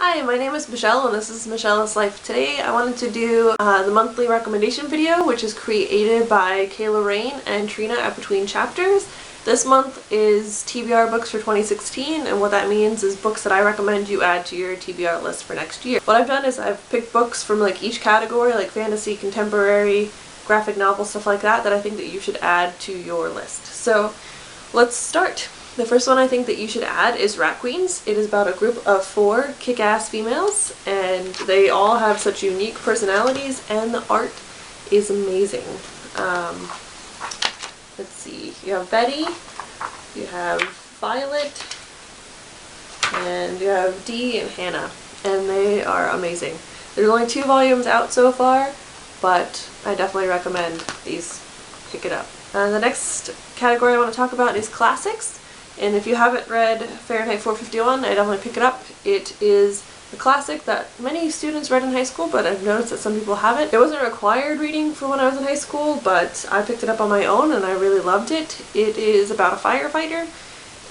Hi, my name is Michelle and this is Michelle's Life. Today I wanted to do the monthly recommendation video, which is created by Kayla Rain and Trina at Between Chapters. This month is TBR books for 2016, and what that means is books that I recommend you add to your TBR list for next year. What I've done is I've picked books from like each category, like fantasy, contemporary, graphic novel, stuff like that, that I think that you should add to your list. So let's start. The first one I think that you should add is Rat Queens. It is about a group of 4 kick-ass females, and they all have such unique personalities, and the art is amazing. Let's see, you have Betty, you have Violet, and you have Dee and Hannah, and they are amazing. There's only 2 volumes out so far, but I definitely recommend these. Pick it up. The next category I want to talk about is classics. And if you haven't read Fahrenheit 451, I definitely pick it up. It is a classic that many students read in high school, but I've noticed that some people haven't. It wasn't required reading for when I was in high school, but I picked it up on my own and I really loved it. It is about a firefighter,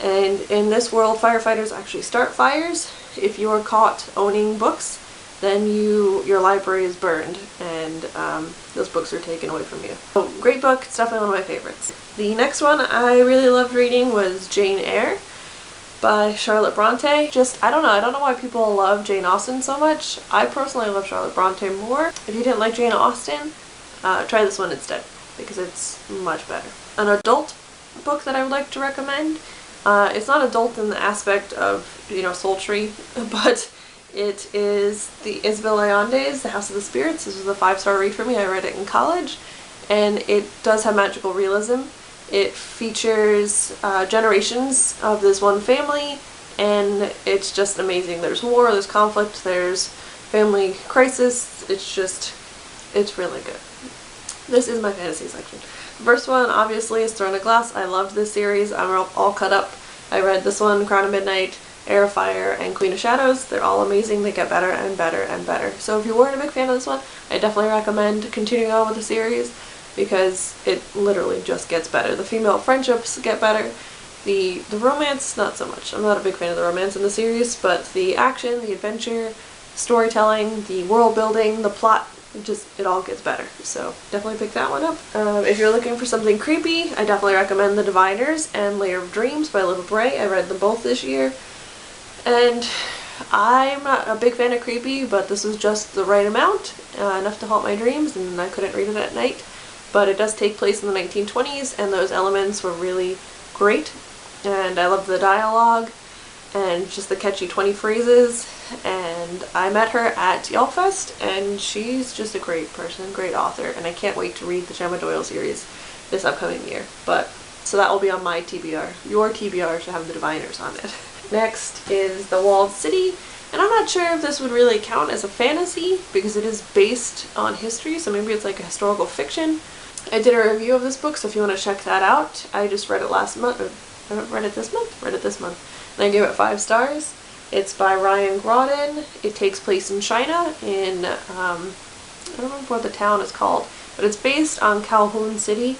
and in this world, firefighters actually start fires. If you are caught owning books, then your library is burned, and those books are taken away from you. So, great book. It's definitely one of my favorites. The next one I really loved reading was Jane Eyre by Charlotte Bronte. I don't know why people love Jane Austen so much. I personally love Charlotte Bronte more. If you didn't like Jane Austen, try this one instead, because it's much better. An adult book that I would like to recommend, it's not adult in the aspect of, sultry, but it is the Isabel Allande's The House of the Spirits. This was a 5-star read for me. I read it in college, and it does have magical realism. It features generations of this one family, and it's just amazing. There's war, there's conflict, there's family crisis. It's really good. This is my fantasy section. The first one, obviously, is Throne of Glass. I loved this series. I'm all cut up. I read this one, Crown of Midnight, Heir of Fire, and Queen of Shadows. They're all amazing. They get better and better and better. So if you weren't a big fan of this one, I definitely recommend continuing on with the series, because it literally just gets better. The female friendships get better. The romance, not so much. I'm not a big fan of the romance in the series, but the action, the adventure, storytelling, the world building, the plot, it all gets better. So definitely pick that one up. If you're looking for something creepy, I definitely recommend The Diviners and Layer of Dreams by Liv Bray. I read them both this year, and I'm not a big fan of creepy, but this was just the right amount, enough to haunt my dreams, and I couldn't read it at night. But it does take place in the 1920s, and those elements were really great, and I loved the dialogue and just the catchy 20 phrases. And I met her at YALLFest, and she's just a great person, great author, and I can't wait to read the Gemma Doyle series this upcoming year. So that will be on my TBR. Your TBR should have The Diviners on it. Next is The Walled City, and I'm not sure if this would really count as a fantasy because it is based on history, so maybe it's like a historical fiction. I did a review of this book, so if you want to check that out. I just read it last month, or I haven't read it this month? Read it this month. And I gave it 5 stars. It's by Ryan Grodin. It takes place in China, in, I don't remember what the town is called, but it's based on Kowloon City,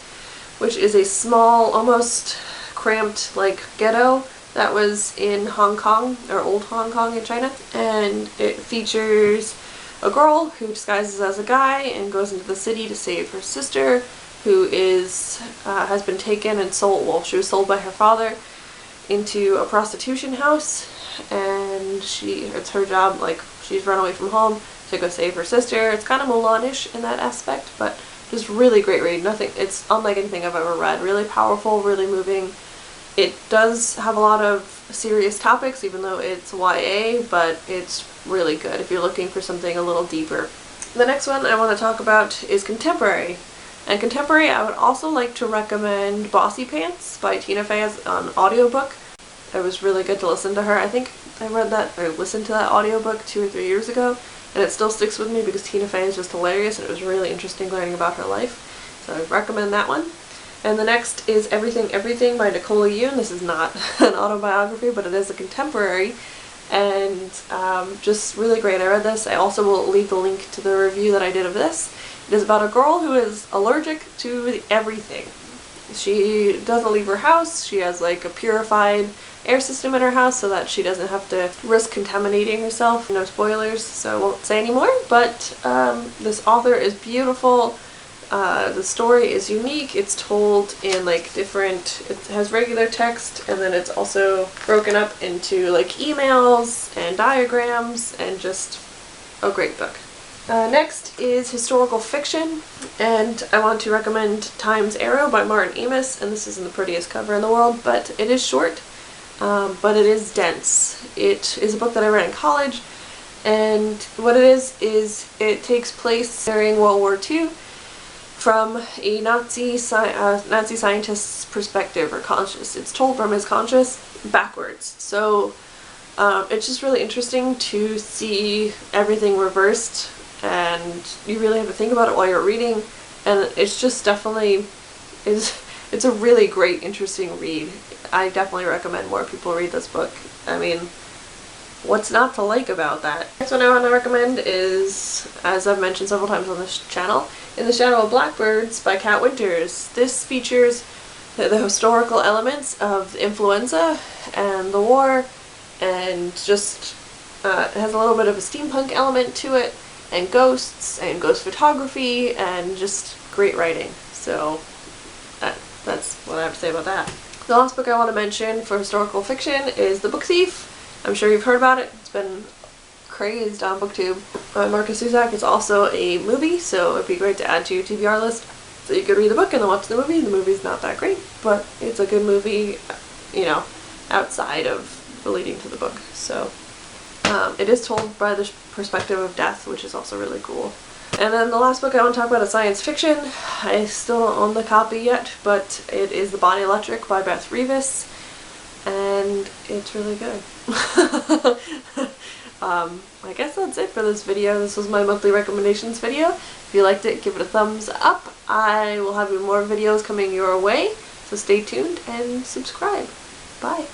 which is a small, almost cramped, ghetto that was in Hong Kong, or old Hong Kong in China. And it features a girl who disguises as a guy and goes into the city to save her sister, who has been taken and sold. Well, she was sold by her father into a prostitution house, and it's her job. She's run away from home to go save her sister. It's kind of Mulan-ish in that aspect, but just really great read. It's unlike anything I've ever read. Really powerful, really moving. It does have a lot of serious topics, even though it's YA, but it's really good if you're looking for something a little deeper. The next one I want to talk about is contemporary. And contemporary, I would also like to recommend Bossy Pants by Tina Fey as an audiobook. It was really good to listen to her. I think I listened to that audiobook 2 or 3 years ago, and it still sticks with me because Tina Fey is just hilarious, and it was really interesting learning about her life. So I recommend that one. And the next is Everything Everything by Nicola Yoon. This is not an autobiography, but it is a contemporary, and just really great. I read this. I also will leave the link to the review that I did of this. It is about a girl who is allergic to everything. she doesn't leave her house. She has like a purified air system in her house so that she doesn't have to risk contaminating herself. No spoilers, so I won't say anymore, but this author is beautiful. The story is unique. It's told in like different, it has regular text, and then it's also broken up into like emails and diagrams, and just a great book. Next is historical fiction, and I want to recommend Time's Arrow by Martin Amis, and this isn't the prettiest cover in the world, but it is short, but it is dense. It is a book that I read in college, and what it is it takes place during World War II from a Nazi scientist's perspective or conscious. It's told from his conscious backwards. So it's just really interesting to see everything reversed, and you really have to think about it while you're reading, and it's just definitely it's a really great, interesting read. I definitely recommend more people read this book. I mean, what's not to like about that? Next one I want to recommend is, as I've mentioned several times on this channel, In the Shadow of Blackbirds by Kat Winters. This features the historical elements of influenza and the war, and just it has a little bit of a steampunk element to it, and ghosts and ghost photography, and just great writing. So that's what I have to say about that. The last book I want to mention for historical fiction is The Book Thief. I'm sure you've heard about it. It's been crazed on BookTube. Marcus Zusak is also a movie, so it'd be great to add to your TBR list. So you could read the book and then watch the movie. The movie's not that great, but it's a good movie, you know, outside of relating to the book. So it is told by the perspective of death, which is also really cool. And then the last book I want to talk about is science fiction. I still don't own the copy yet, but it is The Body Electric by Beth Revis, and it's really good. I guess that's it for this video. This was my monthly recommendations video. If you liked it, give it a thumbs up. I will have more videos coming your way, so stay tuned and subscribe. Bye.